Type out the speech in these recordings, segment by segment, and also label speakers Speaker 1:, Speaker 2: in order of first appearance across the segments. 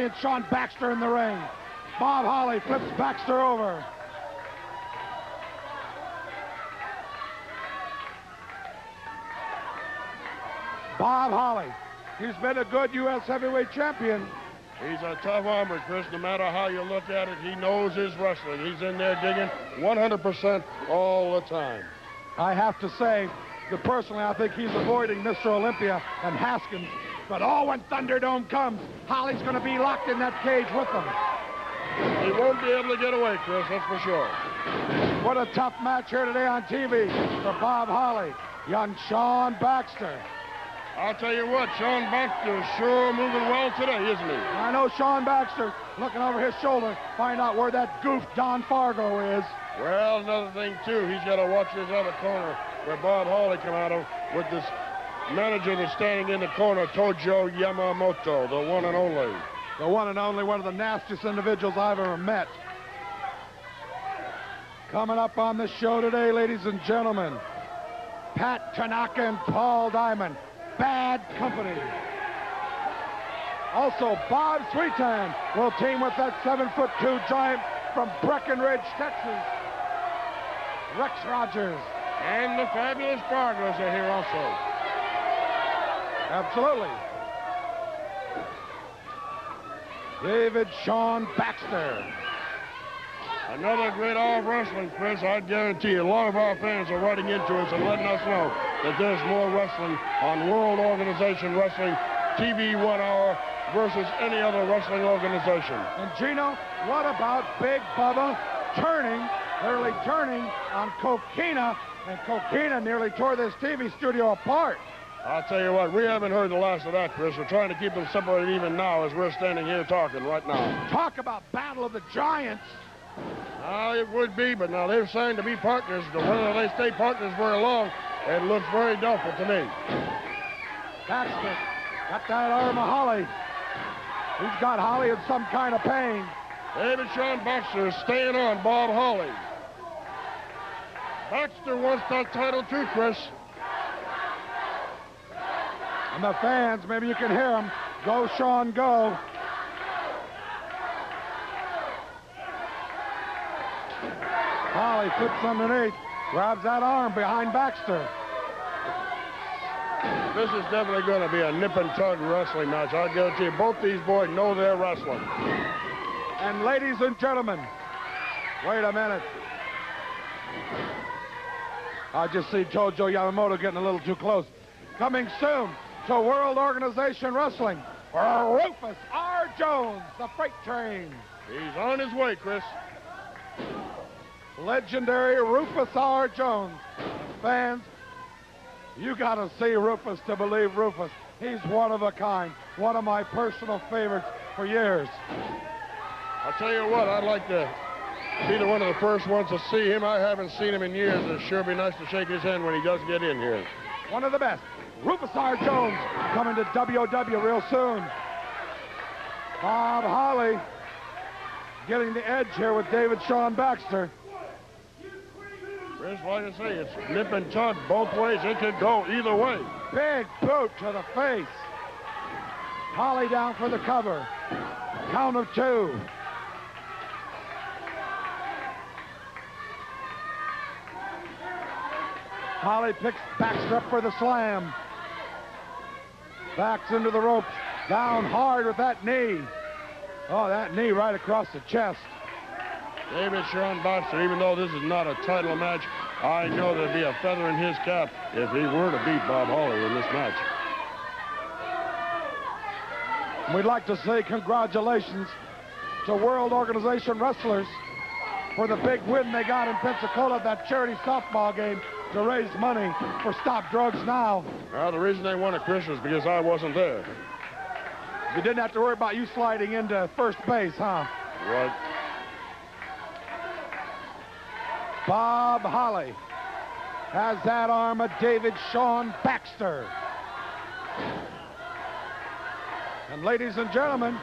Speaker 1: and Sean Baxter in the ring. Bob Holly flips Baxter over. Bob Holly, he's been a good U.S. heavyweight champion.
Speaker 2: He's a tough armor, Chris. No matter how you look at it, he knows his wrestling. He's in there digging 100% all the time.
Speaker 1: I have to say that personally, I think he's avoiding Mr. Olympia and Haskins. But when Thunderdome comes, Holly's going to be locked in that cage with them.
Speaker 2: He won't be able to get away, Chris, that's for sure.
Speaker 1: What a tough match here today on TV for Bob Holly, young Sean Baxter.
Speaker 2: I'll tell you what, Sean Baxter is sure moving well today, isn't he?
Speaker 1: I know Sean Baxter looking over his shoulder, find out where that goof Don Fargo is.
Speaker 2: Well, another thing, too, he's got to watch this other corner where Bob Holly come out of with this manager that's standing in the corner, Tojo Yamamoto, the one and only.
Speaker 1: The one and only, one of the nastiest individuals I've ever met. Coming up on the show today, ladies and gentlemen, Pat Tanaka and Paul Diamond, Bad Company. Also, Bob Sweetan will team with that 7'2" giant from Breckenridge, Texas, Rex Rogers.
Speaker 2: And the fabulous Fargos are here also.
Speaker 1: Absolutely. David Sean Baxter.
Speaker 2: Another great hour of wrestling, Chris. I guarantee you, a lot of our fans are writing into us and letting us know that there's more wrestling on World Organization Wrestling TV 1 hour versus any other wrestling organization.
Speaker 1: And Gino, what about Big Bubba literally turning on Coquina, and Coquina nearly tore this TV studio apart.
Speaker 2: I'll tell you what, we haven't heard the last of that, Chris. We're trying to keep them separated even now as we're standing here talking right now.
Speaker 1: Talk about Battle of the Giants.
Speaker 2: It would be, but now they've signed to be partners. Whether they stay partners very long, it looks very doubtful to me.
Speaker 1: Baxter got that arm of Holly. He's got Holly in some kind of pain.
Speaker 2: David Sean Baxter is staying on Bob Holly. Baxter wants that title too, Chris.
Speaker 1: And the fans, maybe you can hear them. Go, Sean, go. Holly flips underneath, grabs that arm behind Baxter.
Speaker 2: This is definitely going to be a nip and tug wrestling match. I guarantee you, both these boys know they're wrestling.
Speaker 1: And ladies and gentlemen, wait a minute. I just see Tojo Yamamoto getting a little too close. Coming soon to World Organization Wrestling, Rufus R. Jones, the freight train.
Speaker 2: He's on his way, Chris.
Speaker 1: Legendary Rufus R. Jones. Fans, you got to see Rufus to believe Rufus. He's one of a kind. One of my personal favorites for years.
Speaker 2: I'll tell you what, I'd like to be one of the first ones to see him. I haven't seen him in years. It'd sure be nice to shake his hand when he does get in here.
Speaker 1: One of the best. Rufus R. Jones coming to WOW real soon. Bob Holly getting the edge here with David Sean Baxter.
Speaker 2: Chris, like I say, it's nip and tug both ways. It could go either way.
Speaker 1: Big boot to the face. Holly down for the cover. Count of 2. Holly picks Baxter up for the slam. Backs into the ropes. Down hard with that knee. Oh, that knee right across the chest.
Speaker 2: David Sean Baxter, even though this is not a title match, I know there'd be a feather in his cap if he were to beat Bob Holly in this match.
Speaker 1: We'd like to say congratulations to World Organization Wrestlers for the big win they got in Pensacola, that charity softball game, to raise money for Stop Drugs Now.
Speaker 2: Well, the reason they won it, Chris, is because I wasn't there.
Speaker 1: You didn't have to worry about you sliding into first base, huh?
Speaker 2: Right.
Speaker 1: Bob Holly has that arm of David Sean Baxter. And ladies and gentlemen,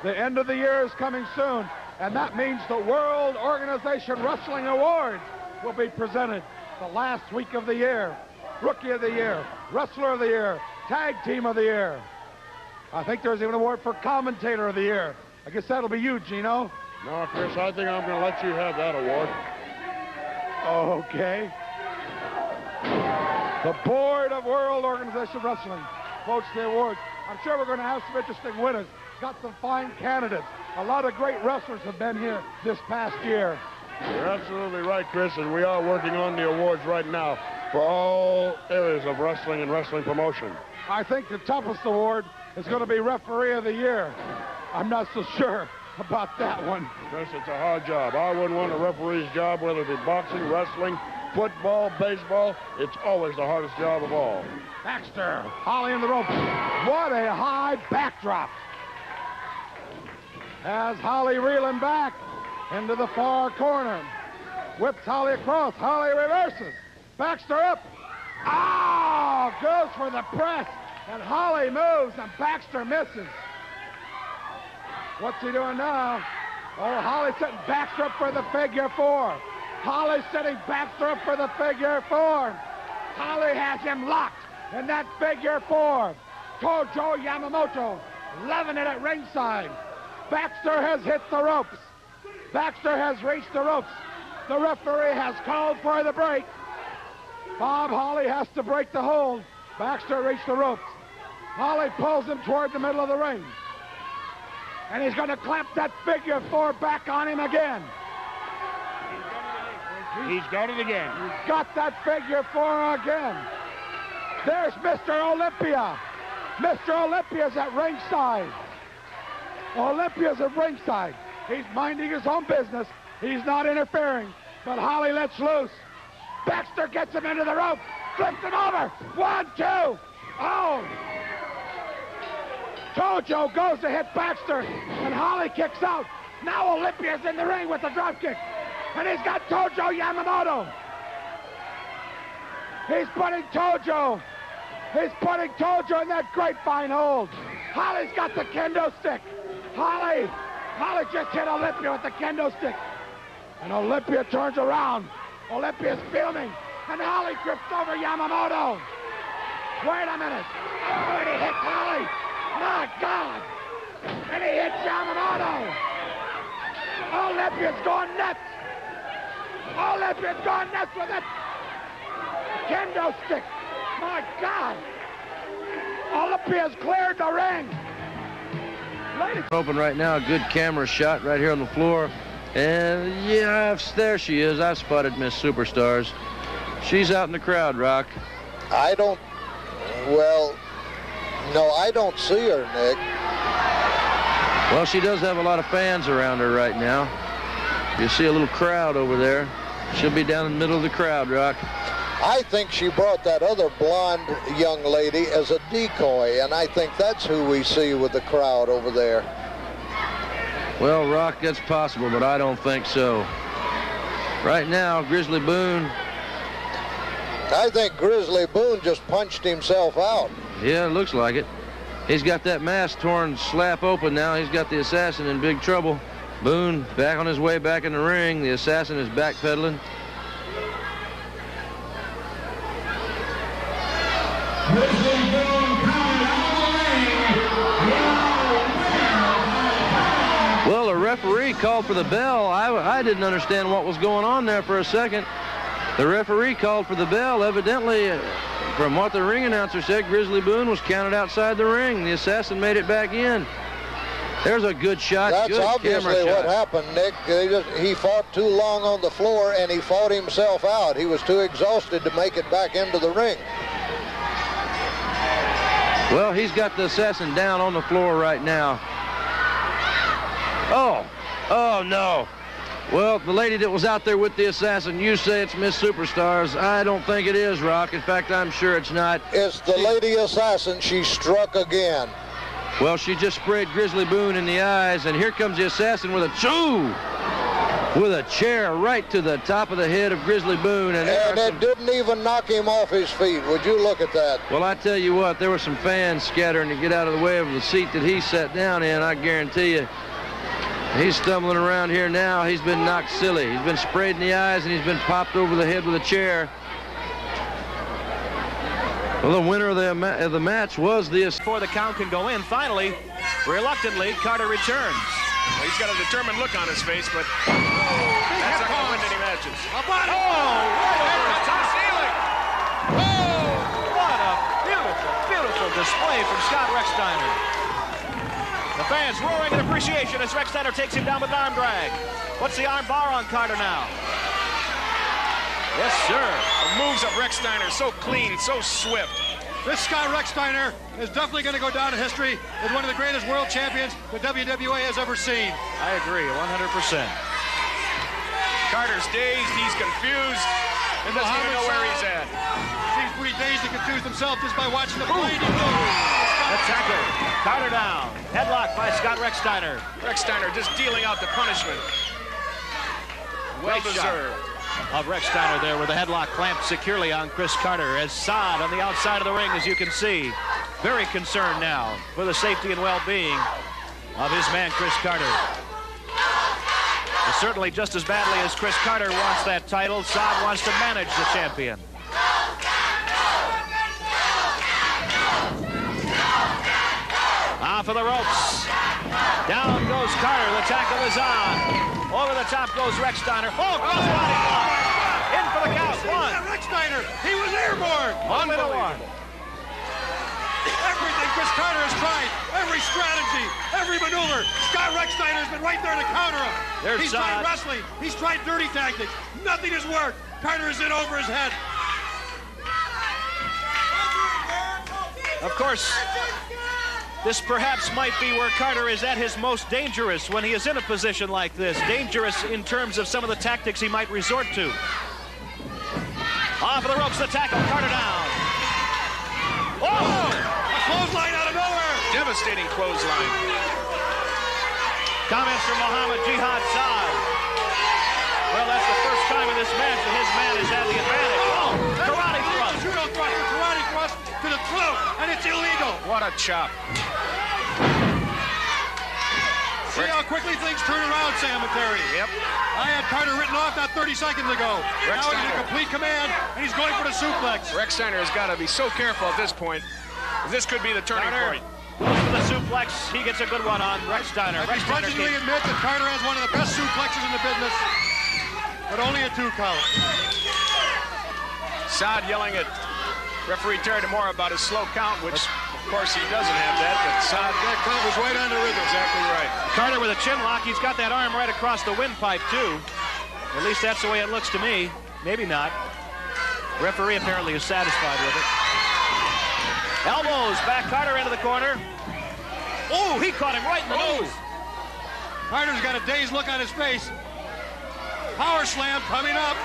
Speaker 1: the end of the year is coming soon, and that means the World Organization Wrestling Awards will be presented the last week of the year. Rookie of the Year, Wrestler of the Year, Tag Team of the Year. I think there's even an award for Commentator of the Year. I guess that'll be you, Gino.
Speaker 2: No, Chris, I think I'm going to let you have that award.
Speaker 1: Okay. The Board of World Organization of Wrestling votes the awards. I'm sure we're going to have some interesting winners. Got some fine candidates. A lot of great wrestlers have been here this past year.
Speaker 2: You're absolutely right, Chris, and we are working on the awards right now for all areas of wrestling and wrestling promotion.
Speaker 1: I think the toughest award is going to be Referee of the Year. I'm not so sure about that one.
Speaker 2: Chris, it's a hard job. I wouldn't want a referee's job, whether it be boxing, wrestling, football, baseball. It's always the hardest job of all.
Speaker 1: Baxter, Holly in the rope. What a high backdrop. As Holly reeling back into the far corner. Whips Holly across. Holly reverses. Baxter up. Oh, goes for the press. And Holly moves and Baxter misses. What's he doing now? Oh, Holly's setting Baxter up for the figure four. Holly's setting Baxter up for the figure four. Holly has him locked in that figure four. Tojo Yamamoto loving it at ringside. Baxter has hit the ropes. Baxter has reached the ropes. The referee has called for the break. Bob Holly has to break the hold. Baxter reached the ropes. Holly pulls him toward the middle of the ring. And he's going to clamp that figure four back on him again.
Speaker 2: He's got it again.
Speaker 1: He's got that figure four again. There's Mr. Olympia. Mr. Olympia's at ringside. Olympia's at ringside. He's minding his own business. He's not interfering. But Holly lets loose. Baxter gets him into the rope. Flips him over. 1, 2. Oh. Tojo goes to hit Baxter. And Holly kicks out. Now Olympia's in the ring with the drop kick. And he's got Tojo Yamamoto. He's putting Tojo in that grapevine hold. Holly's got the kendo stick. Holly just hit Olympia with the kendo stick. And Olympia turns around. Olympia's filming. And Holly trips over Yamamoto. Wait a minute. Oh, and he hits Holly. My God. And he hits Yamamoto. Olympia's going nuts. Olympia's going nuts with it. Kendo stick. My God. Olympia's cleared the ring. Ladies.
Speaker 3: Open right now, a good camera shot right here on the floor. And yeah, there she is. I spotted Miss Superstars. She's out in the crowd, Rock.
Speaker 4: I don't see her, Nick.
Speaker 3: Well, she does have a lot of fans around her right now. You see a little crowd over there. She'll be down in the middle of the crowd, Rock.
Speaker 4: I think she brought that other blonde young lady as a decoy, and I think that's who we see with the crowd over there.
Speaker 3: Well, Rock, that's possible, but I don't think so. Right now, Grizzly Boone.
Speaker 4: I think Grizzly Boone just punched himself out.
Speaker 3: Yeah, it looks like it. He's got that mask torn slap open now. He's got the assassin in big trouble. Boone back on his way back in the ring. The assassin is backpedaling. Well, the referee called for the bell. I didn't understand what was going on there for a second. The referee called for the bell. Evidently, from what the ring announcer said, Grizzly Boone was counted outside the ring. The assassin made it back in. There's a good shot.
Speaker 4: That's
Speaker 3: good
Speaker 4: obviously what happened, Nick. He fought too long on the floor, and he fought himself out. He was too exhausted to make it back into the ring.
Speaker 3: Well, he's got the assassin down on the floor right now. Oh, no. Well, the lady that was out there with the assassin, you say it's Miss Superstars. I don't think it is, Rock. In fact, I'm sure it's not.
Speaker 4: It's the lady assassin. She struck again.
Speaker 3: Well, she just sprayed Grizzly Boone in the eyes, and here comes the assassin with a chair right to the top of the head of Grizzly Boone.
Speaker 4: And it didn't even knock him off his feet. Would you look at that?
Speaker 3: Well, I tell you what, there were some fans scattering to get out of the way of the seat that he sat down in. I guarantee you, he's stumbling around here now. He's been knocked silly. He's been sprayed in the eyes, and he's been popped over the head with a chair. Well, the winner of the match was this.
Speaker 5: Before the count can go in, finally, reluctantly, Carter returns.
Speaker 6: Well, he's got a determined look on his face, but that's not going to win any matches.
Speaker 5: Right over the top ceiling. Oh, what a beautiful, beautiful display from Scott Rechsteiner. The fans roaring in appreciation as Rechsteiner takes him down with an arm drag. What's the arm bar on Carter now? Yes, sir.
Speaker 6: The moves of Rechsteiner so clean, so swift.
Speaker 7: This Scott Rechsteiner is definitely going to go down in history as one of the greatest world champions the WWE has ever seen.
Speaker 5: I agree, 100%.
Speaker 6: Carter's dazed, he's confused, and doesn't even know where he's at.
Speaker 7: Seems pretty dazed and confused himself just by watching the play.
Speaker 5: The tackle. Carter down. Headlock by Scott Rechsteiner.
Speaker 6: Rechsteiner just dealing out the punishment. Well deserved.
Speaker 5: Of Rechsteiner there with the headlock clamped securely on Chris Carter as Saad on the outside of the ring, as you can see. Very concerned now for the safety and well-being of his man, Chris Carter. And certainly just as badly as Chris Carter wants that title, Saad wants to manage the champion. Off of the ropes. Down goes Carter. The tackle is on. Over the top goes Rechsteiner. Oh, crossbody block. In for the count. One.
Speaker 7: Rechsteiner, he was airborne.
Speaker 5: Unbelievable.
Speaker 7: Everything Chris Carter has tried, every strategy, every maneuver, Scott Rechsteiner has been right there to counter him. He's tried wrestling. He's tried dirty tactics. Nothing has worked. Carter is in over his head.
Speaker 5: Of course, this perhaps might be where Carter is at his most dangerous when he is in a position like this. Dangerous in terms of some of the tactics he might resort to. Off of the ropes, the tackle. Carter down. Oh!
Speaker 7: A clothesline out of nowhere.
Speaker 6: Devastating clothesline.
Speaker 5: Comments from Muhammad Jihad Saad. Well, that's the first time in this match that his man has had the advantage. Oh! Karate thrust.
Speaker 7: Judo thrust, the karate thrust to the throat, and it's illegal.
Speaker 6: What a chop.
Speaker 7: See how quickly things turn around, Sam and Terry.
Speaker 6: Yep.
Speaker 7: I had Carter written off not 30 seconds ago. Now he's in complete command, and he's going for the suplex.
Speaker 6: Rechsteiner has got to be so careful at this point. This could be the turning point.
Speaker 5: Goes for the suplex. He gets a good one on Rechsteiner.
Speaker 7: He grudgingly admits that Carter has one of the best suplexes in the business, but only a 2 count.
Speaker 6: Saad yelling at referee Terry Demore about his slow count, which, of course, he doesn't have that, but Saad...
Speaker 7: That count was right on the rhythm.
Speaker 6: Exactly right.
Speaker 5: Carter with a chin lock. He's got that arm right across the windpipe, too. At least that's the way it looks to me. Maybe not. Referee apparently is satisfied with it. Elbows, back Carter into the corner. Oh, he caught him right in the nose.
Speaker 7: Carter's got a dazed look on his face. Power slam coming up.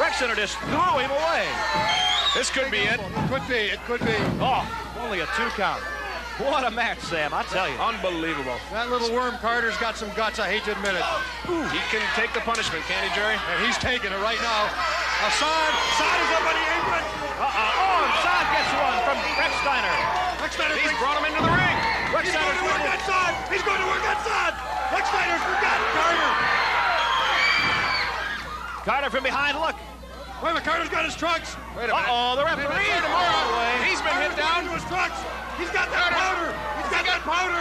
Speaker 5: Rechsteiner just threw him away.
Speaker 6: This could be it.
Speaker 7: It could be.
Speaker 5: Oh, only a 2 count. What a match, Sam, I tell you.
Speaker 6: Unbelievable.
Speaker 7: That little worm Carter's got some guts, I hate to admit it.
Speaker 6: He can take the punishment, can't he, Jerry?
Speaker 7: And he's taking it right now. Saad is up on the apron.
Speaker 5: Oh, and Saad gets one from Rechsteiner.
Speaker 6: He's brought him into the ring.
Speaker 7: He's going to work on Saad. He's going to work on Saad. Rechsteiner's forgotten Carter.
Speaker 5: Carter from behind, look.
Speaker 7: Wait a minute, Carter's got his trucks.
Speaker 6: Wait a minute.
Speaker 5: Uh-oh, the referee.
Speaker 6: He's been hit down.
Speaker 7: Into his trucks. He's got that powder. He's got that powder.